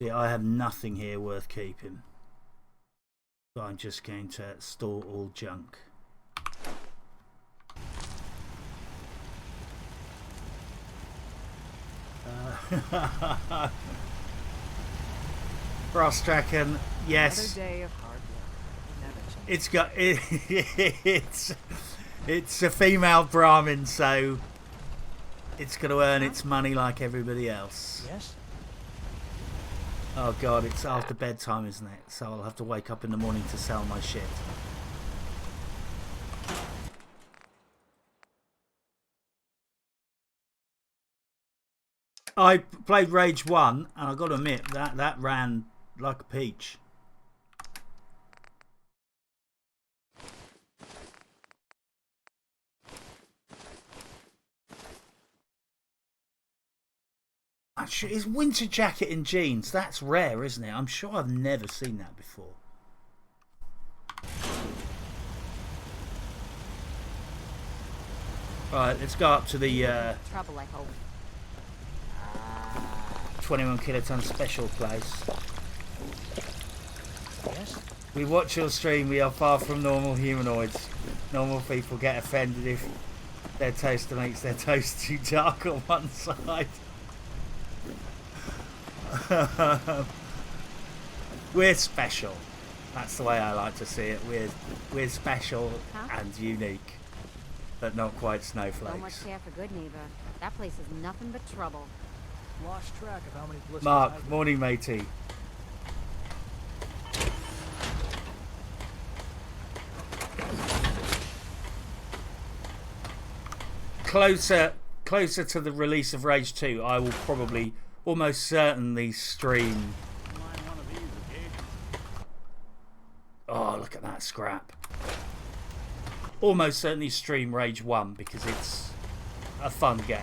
Yeah, I have nothing here worth keeping. So I'm just going to store all junk. Frostraken, yes. Another day of hard work. It's got it's a female Brahmin, so it's going to earn its money like everybody else. Yes. Oh god, it's after bedtime, isn't it? So I'll have to wake up in the morning to sell my shit. I played Rage 1 and I got to admit that ran like a peach. Actually, is winter jacket and jeans? That's rare, isn't it? I'm sure I've never seen that before. Right, let's go up to the trouble, I hope. 21 kiloton special place. Yes. We watch your stream. We are far from normal humanoids. Normal people get offended if their toaster makes their toast too dark on one side. We're special. That's the way I like to see it. We're special and unique, but not quite snowflakes. So much care for good neighbor. That place is nothing but trouble. Lost track of how many blisters. Mark, morning matey. Closer to the release of Rage 2, I will probably almost certainly stream. Oh, look at that scrap. Almost certainly stream Rage 1 because it's a fun game.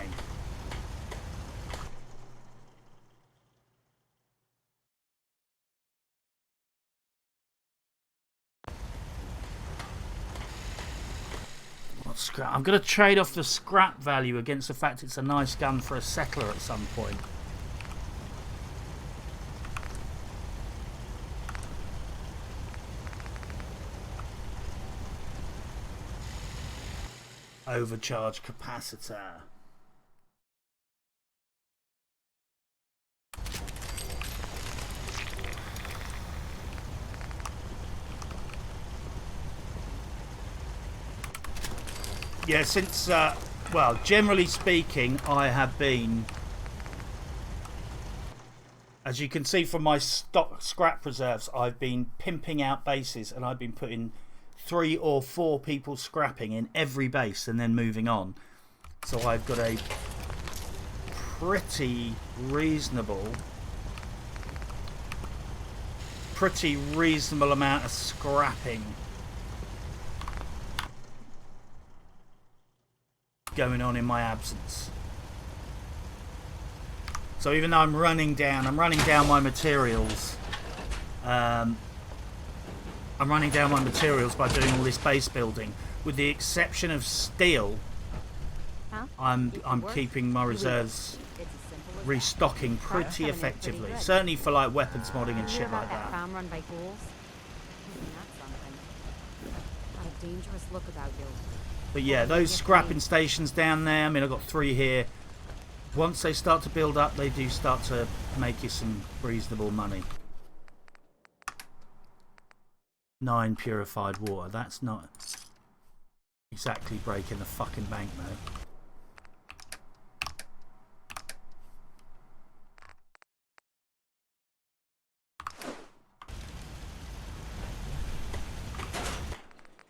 Scrap. I'm going to trade off the scrap value against the fact it's a nice gun for a settler at some point. Overcharge capacitor. Yeah, since, well, generally speaking, I have been, as you can see from my stock scrap reserves, I've been pimping out bases and I've been putting 3 or 4 people scrapping in every base and then moving on. So I've got a pretty reasonable amount of scrapping going on in my absence. So even though I'm running down my materials. I'm running down my materials by doing all this base building. With the exception of steel, I'm keeping my reserves restocking pretty effectively. Certainly for like weapons modding and shit like that. Farm run by ghouls? That's something. Got a dangerous look about you. But yeah, those scrapping stations down there, I mean, I've got 3 here. Once they start to build up, they do start to make you some reasonable money. 9 purified water. That's not exactly breaking the fucking bank, though.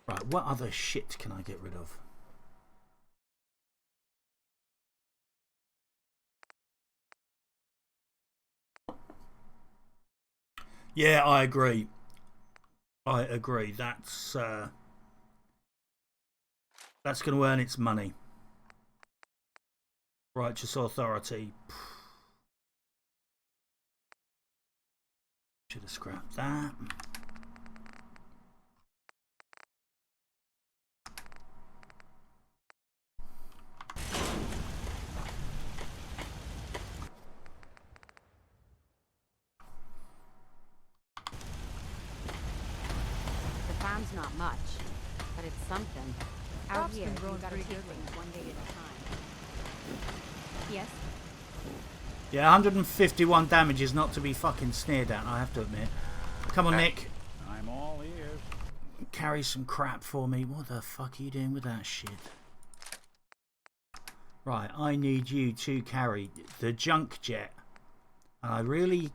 Right, what other shit can I get rid of? Yeah, I agree. That's going to earn its money. Righteous authority. Should have scrapped that. not much, but it's something. Out Crops here, been you growing gotta pretty take good things one day at a time. Yes? Yeah, 151 damage is not to be fucking sneered at, I have to admit. Come on, Nick. I'm all ears. Carry some crap for me. What the fuck are you doing with that shit? Right, I need you to carry the junk jet. And I really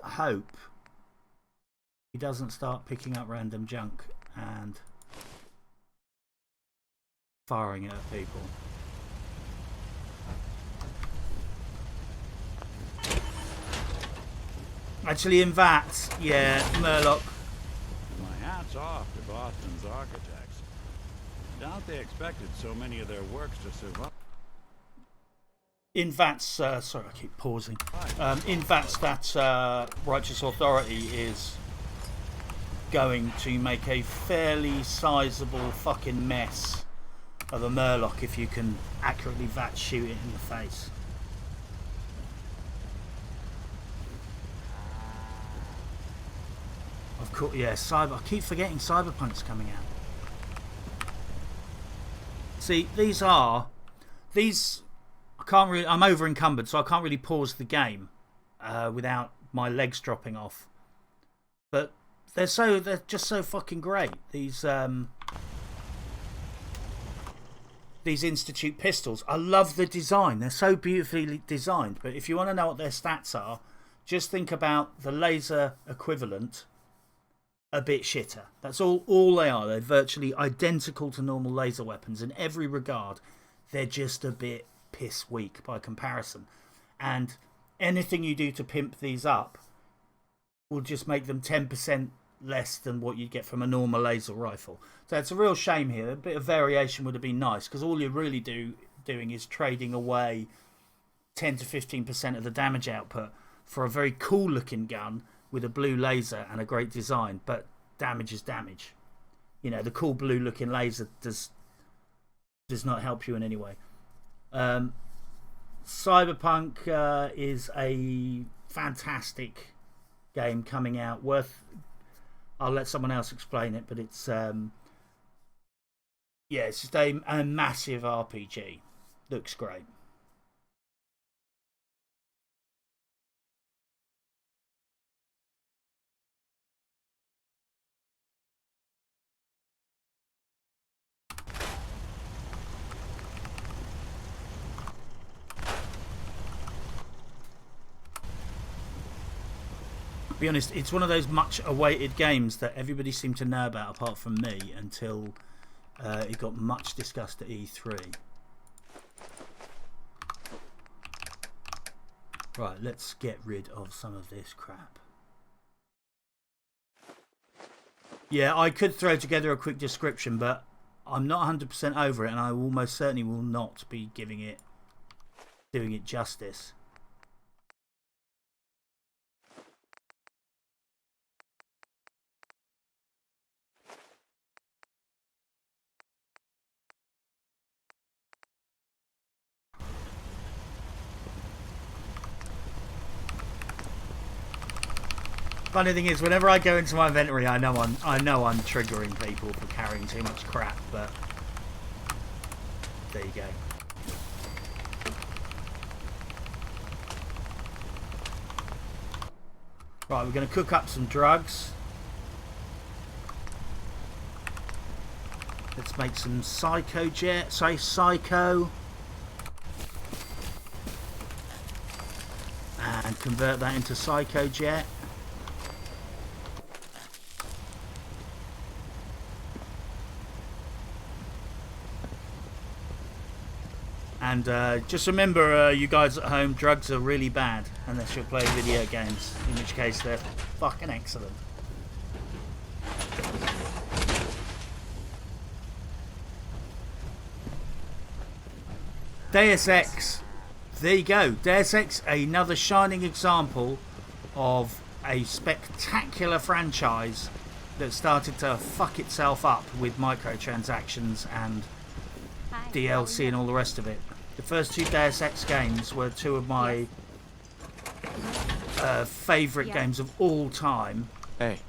hope he doesn't start picking up random junk and firing it at people. Actually, in that, yeah, Murloc. My hat's off to Boston's architects. Doubt they expected so many of their works to survive. In VATS, sorry, I keep pausing. In VATS, that Righteous Authority is going to make a fairly sizable fucking mess of a Murloc if you can accurately VATS shoot it in the face. Of course, yeah, I keep forgetting Cyberpunk's coming out. See, I can't really, I'm over encumbered, so I can't really pause the game without my legs dropping off. But they're just so fucking great. These Institute pistols. I love the design. They're so beautifully designed. But if you want to know what their stats are, just think about the laser equivalent a bit shitter. That's all they are. They're virtually identical to normal laser weapons in every regard. They're just a bit piss weak by comparison. And anything you do to pimp these up will just make them 10% less than what you'd get from a normal laser rifle. So it's a real shame here. A bit of variation would have been nice, because all you're really doing is trading away 10 to 15% of the damage output for a very cool looking gun with a blue laser and a great design, but damage is damage. You know, the cool blue looking laser does not help you in any way. Cyberpunk is a fantastic game coming out. I'll let someone else explain it, but it's it's just a massive RPG. Looks great. To be honest, it's one of those much awaited games that everybody seemed to know about apart from me until it got much discussed at E3. Right, let's get rid of some of this crap. Yeah, I could throw together a quick description, but I'm not 100% over it, and I almost certainly will not be doing it justice. Funny thing is, whenever I go into my inventory, I know I'm triggering people for carrying too much crap, but there you go. Right, we're going to cook up some drugs. Let's make some psycho jet. Say psycho. And convert that into psycho jet. And just remember, you guys at home, drugs are really bad unless you're playing video games, in which case they're fucking excellent. Deus Ex. There you go. Deus Ex, another shining example of a spectacular franchise that started to fuck itself up with microtransactions and DLC and all the rest of it. The first two Deus Ex games were two of my favourite games of all time. Hey.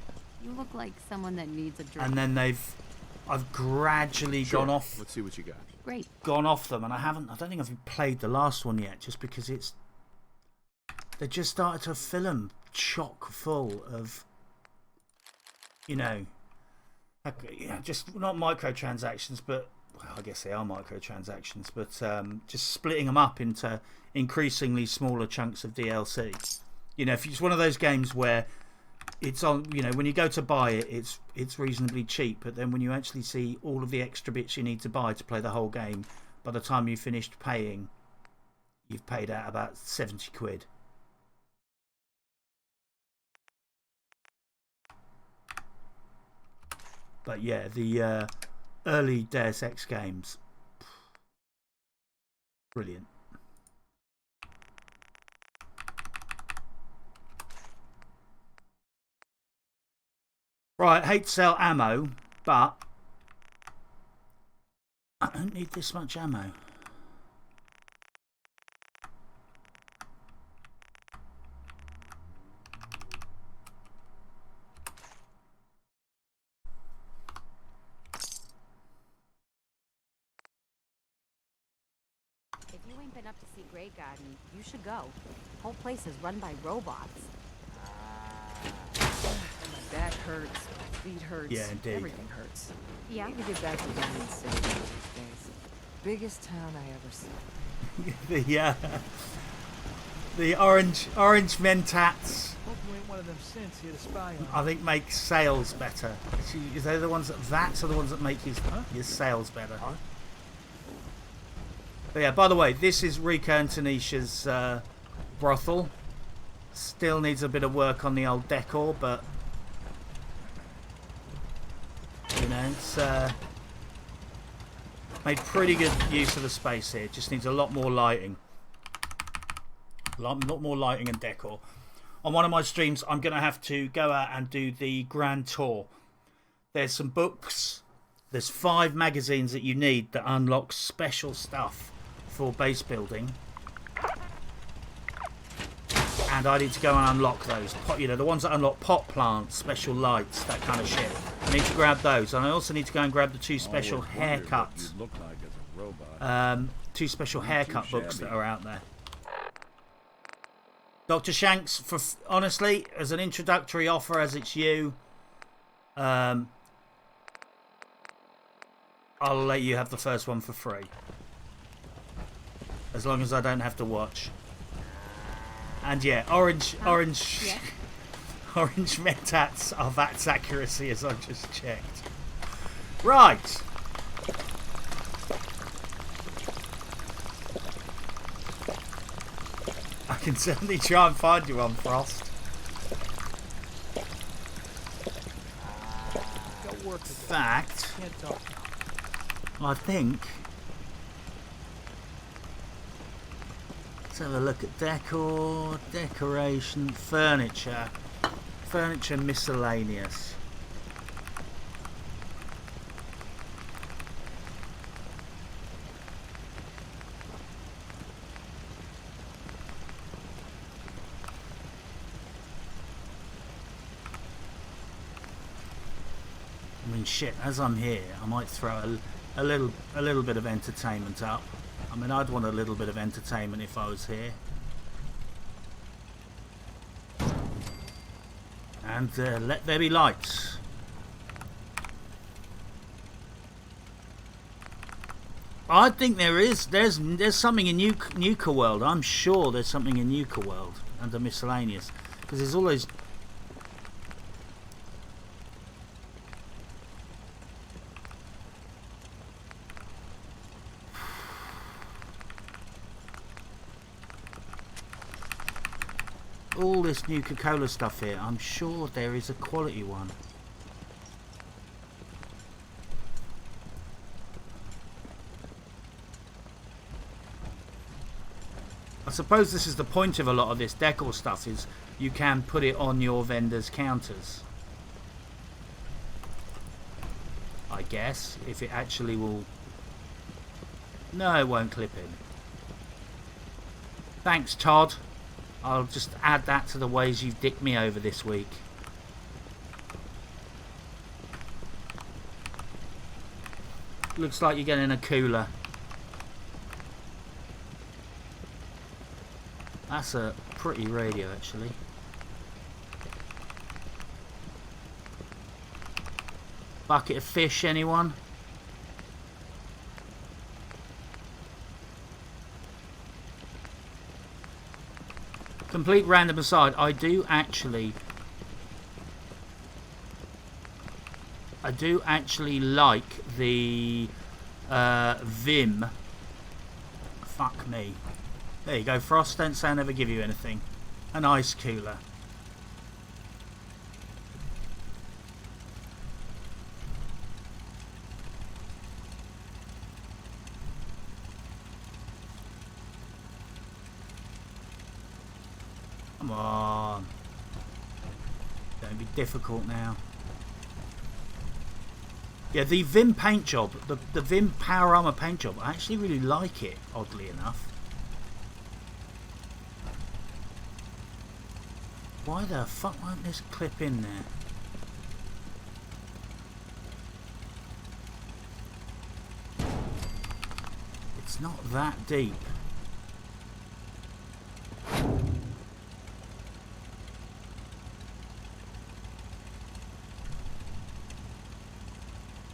You look like someone that needs a drink. And then I've gradually gone off. Let's see what you got. Great. Gone off them, and I don't think I've played the last one yet, just because they just started to fill them chock full of, you know, just not microtransactions, but well, I guess they are microtransactions, but just splitting them up into increasingly smaller chunks of DLC. You know, if it's one of those games where it's on, you know, when you go to buy it, it's reasonably cheap, but then when you actually see all of the extra bits you need to buy to play the whole game, by the time you've finished paying, you've paid out about 70 quid. But yeah, the early Deus Ex games, brilliant. Right, hate to sell ammo, but I don't need this much ammo. If you ain't been up to see Grey Garden, you should go. The whole place is run by robots. My back hurts, my feet hurts. Yeah, indeed. Everything hurts. Yeah? Need to get back to Diamond City one of these days. Biggest town I ever saw. the orange mentats, Hope you ain't one of them synths here to spy on. I think, make sales better. Actually, are they the ones that are the ones that make his sales better? But yeah, by the way, this is Rika and Tanisha's brothel. Still needs a bit of work on the old decor, but you know, it's made pretty good use of the space here. Just needs a lot more lighting. A lot more lighting and decor. On one of my streams, I'm going to have to go out and do the grand tour. There's some books. There's 5 magazines that you need that unlock special stuff for base building. And I need to go and unlock those. You know, the ones that unlock pot plants, special lights, that kind of shit. I need to grab those. And I also need to go and grab the 2 special haircuts. Look like as a robot. 2 special haircut books that are out there. Dr. Shanks, honestly, as an introductory offer, as it's you, I'll let you have the first one for free. As long as I don't have to watch. And yeah, orange Yeah. orange mentats are VAT's accuracy, as I just checked. Right. I can certainly try and find you one, Frost. Got work to do. Fact, Can't talk. I think. Let's have a look at decor, decoration, furniture miscellaneous. I mean, shit, as I'm here, I might throw a little bit of entertainment up. I mean, I'd want a little bit of entertainment if I was here. And let there be lights. I think there's something in Nuka World. I'm sure there's something in Nuka World under miscellaneous, because there's always. All this Nuka-Cola stuff here, I'm sure there is a quality one. I suppose this is the point of a lot of this decor stuff, is you can put it on your vendor's counters. I guess, if it actually will. No, it won't clip in. Thanks, Todd. I'll just add that to the ways you've dicked me over this week. Looks like you're getting a cooler. That's a pretty radio, actually. Bucket of fish, anyone? Complete random aside, I do actually like the Vim. Fuck me. There you go, Frost. Don't say I never give you anything. An ice cooler. Come on. Don't be difficult now. Yeah, the Vim paint job, the Vim Power Armor paint job, I actually really like it, oddly enough. Why the fuck won't this clip in there? It's not that deep.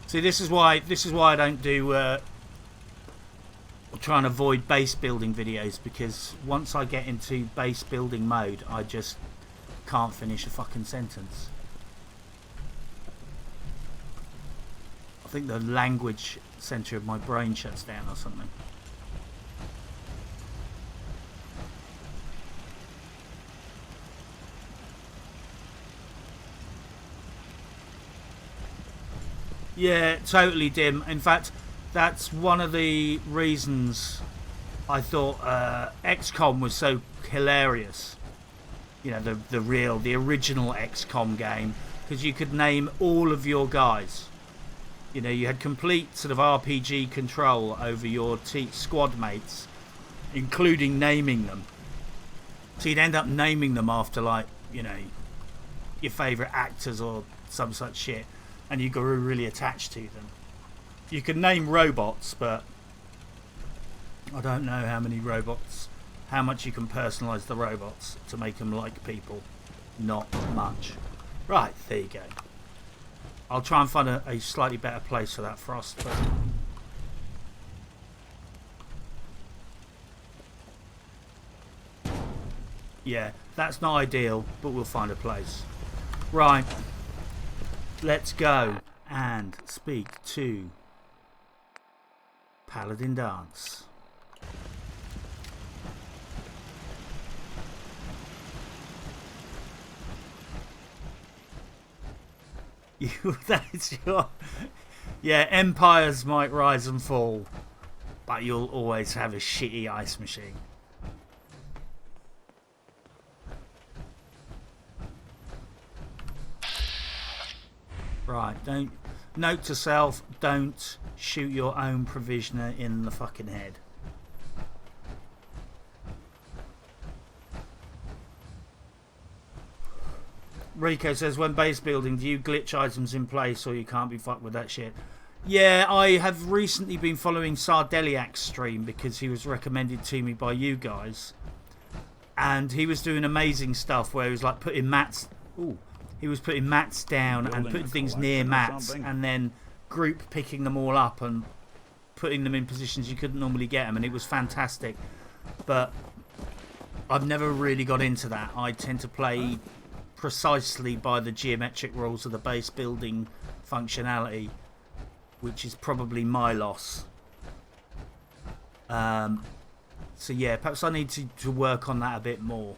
See, this is why I don't do try and avoid base building videos, because once I get into base building mode, I just can't finish a fucking sentence. I think the language center of my brain shuts down or something. Yeah, totally, Dim. In fact, that's one of the reasons I thought XCOM was so hilarious. You know, the original XCOM game, because you could name all of your guys. You know, you had complete sort of RPG control over your squad mates, including naming them. So you'd end up naming them after, like, you know, your favourite actors or some such shit, and you grew really attached to them. You could name robots, but I don't know how many robots, how much you can personalise the robots to make them like people. Not much. Right, there you go. I'll try and find a slightly better place for that, Frost. But yeah, that's not ideal, but we'll find a place. Right. Let's go and speak to Paladin Dance. That's your... Yeah, empires might rise and fall, but you'll always have a shitty ice machine. Right, don't... Note to self, don't shoot your own provisioner in the fucking head. Rico says, when base building, do you glitch items in place or you can't be fucked with that shit? Yeah, I have recently been following Sardeliac's stream because he was recommended to me by you guys. And he was doing amazing stuff where he was like putting mats... Ooh. He was putting mats down and putting things near mats and then group picking them all up and putting them in positions you couldn't normally get them, and it was fantastic. But I've never really got into that. I tend to play precisely by the geometric rules of the base building functionality, which is probably my loss. So yeah, perhaps I need to work on that a bit more.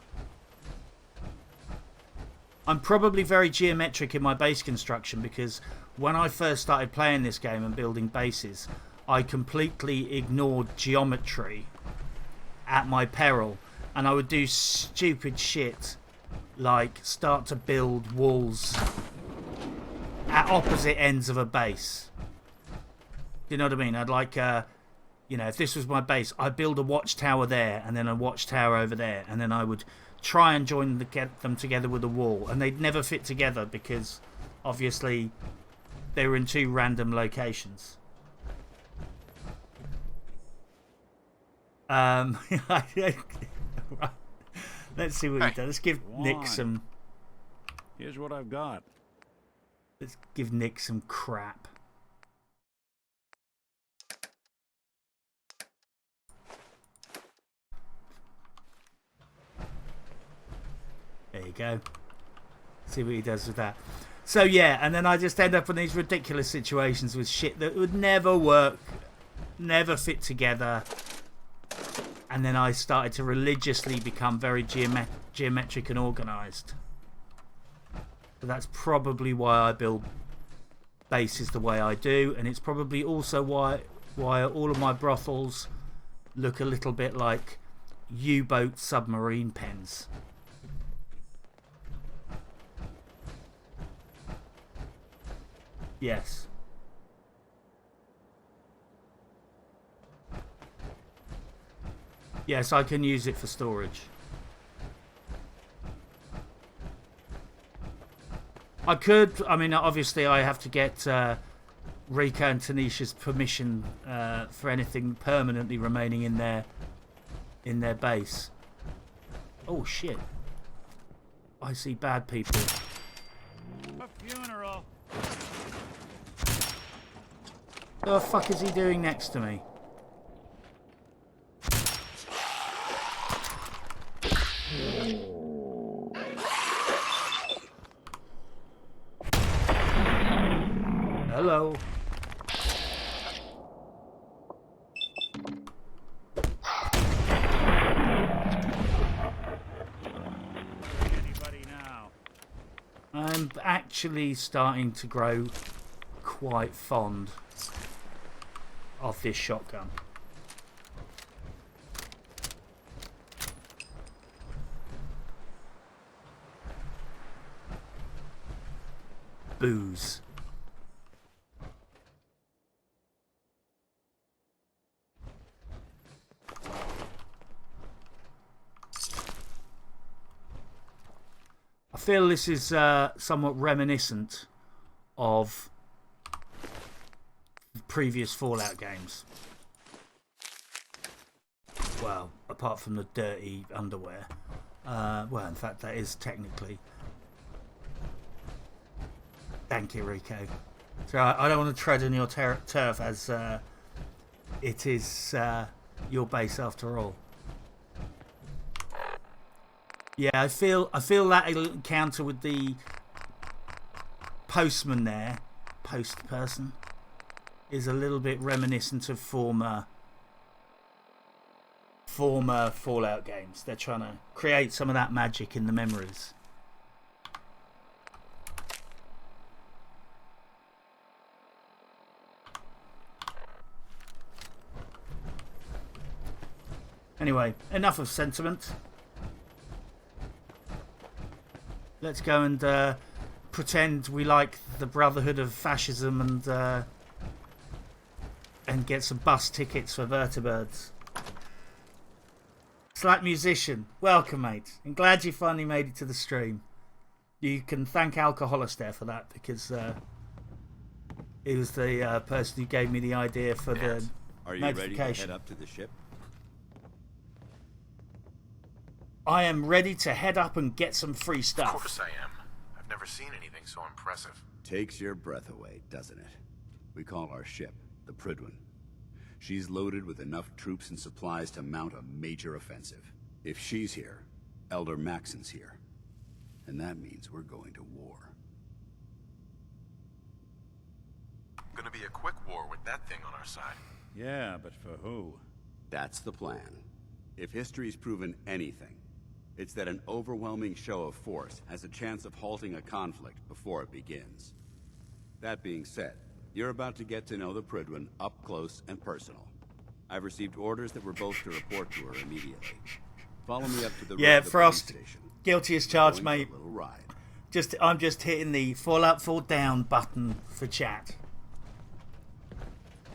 I'm probably very geometric in my base construction because when I first started playing this game and building bases, I completely ignored geometry at my peril, and I would do stupid shit like start to build walls at opposite ends of a base. You know what I mean? I'd like, you know, if this was my base, I'd build a watchtower there and then a watchtower over there, and then I would try and get them together with a wall, and they'd never fit together because obviously they were in two random locations. Let's see what he does. Let's give Nick on. some. Here's what I've got. Let's give Nick some crap. There you go. See what he does with that. So yeah, and then I just end up in these ridiculous situations with shit that would never work, never fit together. And then I started to religiously become very geometric and organised. So that's probably why I build bases the way I do, and it's probably also why all of my brothels look a little bit like U-boat submarine pens. Yes. Yes, I can use it for storage. I could, I mean, obviously I have to get Rika and Tanisha's permission for anything permanently remaining in their base. Oh shit. I see bad people. A funeral. What the fuck is he doing next to me? Hello. Anybody now? I'm actually starting to grow quite fond of this shotgun. Booze. I feel this is somewhat reminiscent of the previous Fallout games. Well, apart from the dirty underwear. Well, in fact, that is technically. Thank you, Rico. So I don't want to tread on your turf, as it is your base after all. Yeah, I feel that encounter with the postman there, post person, is a little bit reminiscent of former Fallout games. They're trying to create some of that magic in the memories. Anyway, enough of sentiment. Let's go and pretend we like the Brotherhood of Fascism and get some bus tickets for vertibirds. Slack Musician, welcome, mate. I'm glad you finally made it to the stream. You can thank Alcoholister for that, because he was the person who gave me the idea for the Are you notification. ready to head up to the ship? I am ready to head up and get some free stuff. Of course I am. I've never seen anything so impressive. Takes your breath away, doesn't it? We call our ship the Prydwen. She's loaded with enough troops and supplies to mount a major offensive. If she's here, Elder Maxon's here. And that means we're going to war. Gonna be a quick war with that thing on our side. Yeah, but for who? That's the plan. If history's proven anything, it's that an overwhelming show of force has a chance of halting a conflict before it begins. That being said, you're about to get to know the Prydwen up close and personal. I've received orders that we're both to report to her immediately. Follow me up to the Yeah, road to the Frost, police station. guilty as charged, Going mate. for a little ride. I'm just hitting the Fallout 4 down button for chat.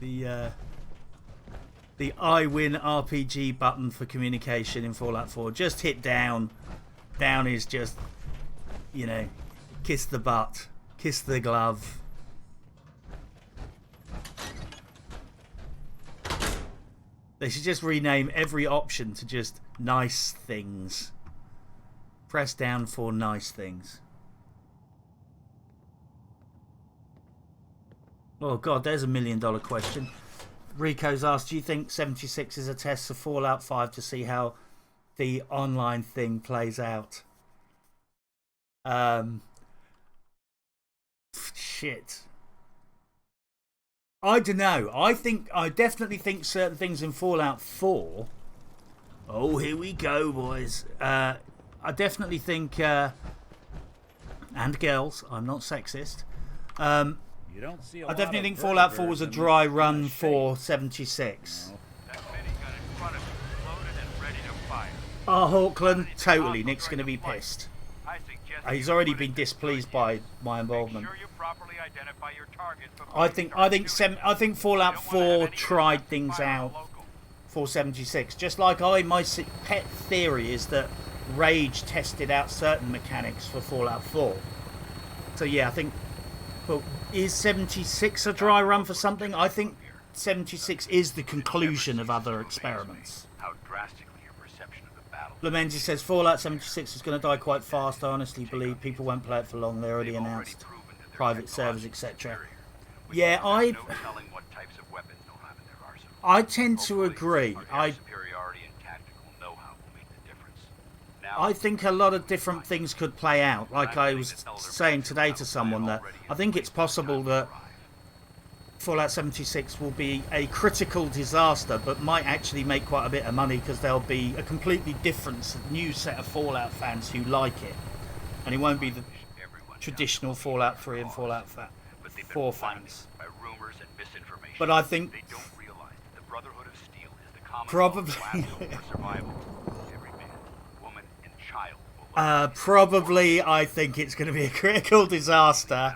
The I win RPG button for communication in Fallout 4. Just hit down. Down is just, you know, kiss the butt, kiss the glove. They should just rename every option to just nice things. Press down for nice things. Oh god, there's $1 million question. Rico's asked, do you think 76 is a test of Fallout 5 to see how the online thing plays out? Shit. I don't know. I definitely think certain things in Fallout 4. Oh, here we go, boys. I definitely think, and girls, I'm not sexist. You don't see a I lot definitely of think Fallout 4 was a vertebrates dry in this run kind of for shape. 76. That minigun in front of you, loaded and ready to fire. Oh, Hawkland, totally. Nick's going to be pissed. I suggest He's you already put been it this displeased way. by my involvement. Make sure you properly identify your target before you I start shooting. think Fallout You don't wanna have 4 any tried shots things fired on out a local. for 76. Just like my pet theory is that Rage tested out certain mechanics for Fallout 4. So yeah, I think. But is 76 a dry run for something? I think 76 is the conclusion of other experiments. How drastically your perception of the battle. Lamenzi says Fallout 76 is going to die quite fast. I honestly believe people won't play it for long. They already announced private servers, etc. Yeah, I tend to agree. I think a lot of different things could play out. Like I was saying today to someone, that I think it's possible that Fallout 76 will be a critical disaster, but might actually make quite a bit of money because there'll be a completely different new set of Fallout fans who like it. And it won't be the traditional Fallout 3 and Fallout 4 fans. But I think probably probably I think it's going to be a critical disaster,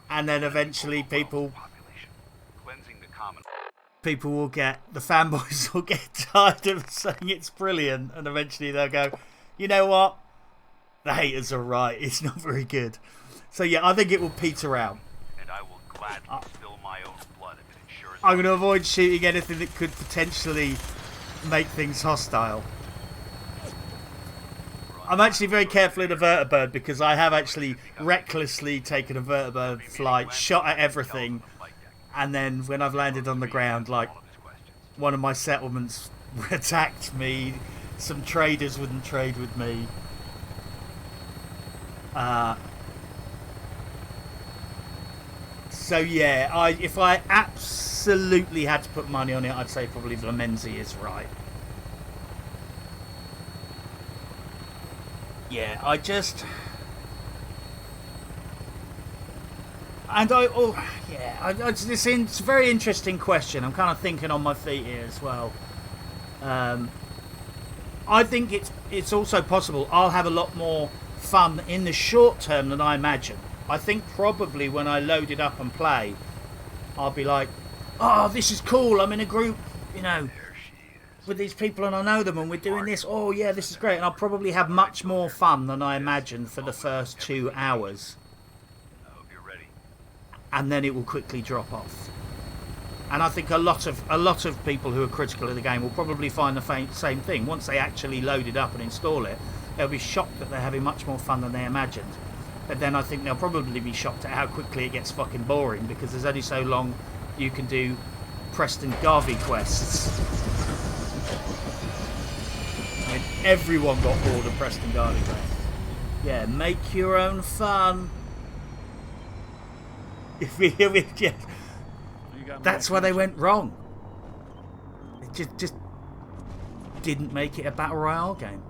and then eventually people will get, the fanboys will get tired of saying it's brilliant, and eventually they'll go, you know what, the haters are right, it's not very good. So yeah, I think it will peter out. And I will gladly spill my own blood if it ensures I'm going to avoid shooting anything that could potentially make things hostile. I'm actually very careful in a vertibird because I have actually recklessly taken a vertibird flight, shot at everything, and then when I've landed on the ground, like, one of my settlements attacked me, some traders wouldn't trade with me. So yeah, if I absolutely had to put money on it, I'd say probably Lamenzi is right. Yeah, it's a very interesting question. I'm kind of thinking on my feet here as well. I think it's also possible I'll have a lot more fun in the short term than I imagine. I think probably when I load it up and play, I'll be like, oh, this is cool, I'm in a group, you know, with these people and I know them and we're doing this, oh yeah, this is great, and I'll probably have much more fun than I imagined for the first 2 hours. And then it will quickly drop off. And I think a lot of people who are critical of the game will probably find the same thing. Once they actually load it up and install it, they'll be shocked that they're having much more fun than they imagined. But then I think they'll probably be shocked at how quickly it gets fucking boring, because there's only so long you can do Preston Garvey quests. I mean, everyone got bored of Preston Garvey quests. Yeah, make your own fun. That's where they went wrong. It just didn't make it a battle royale game.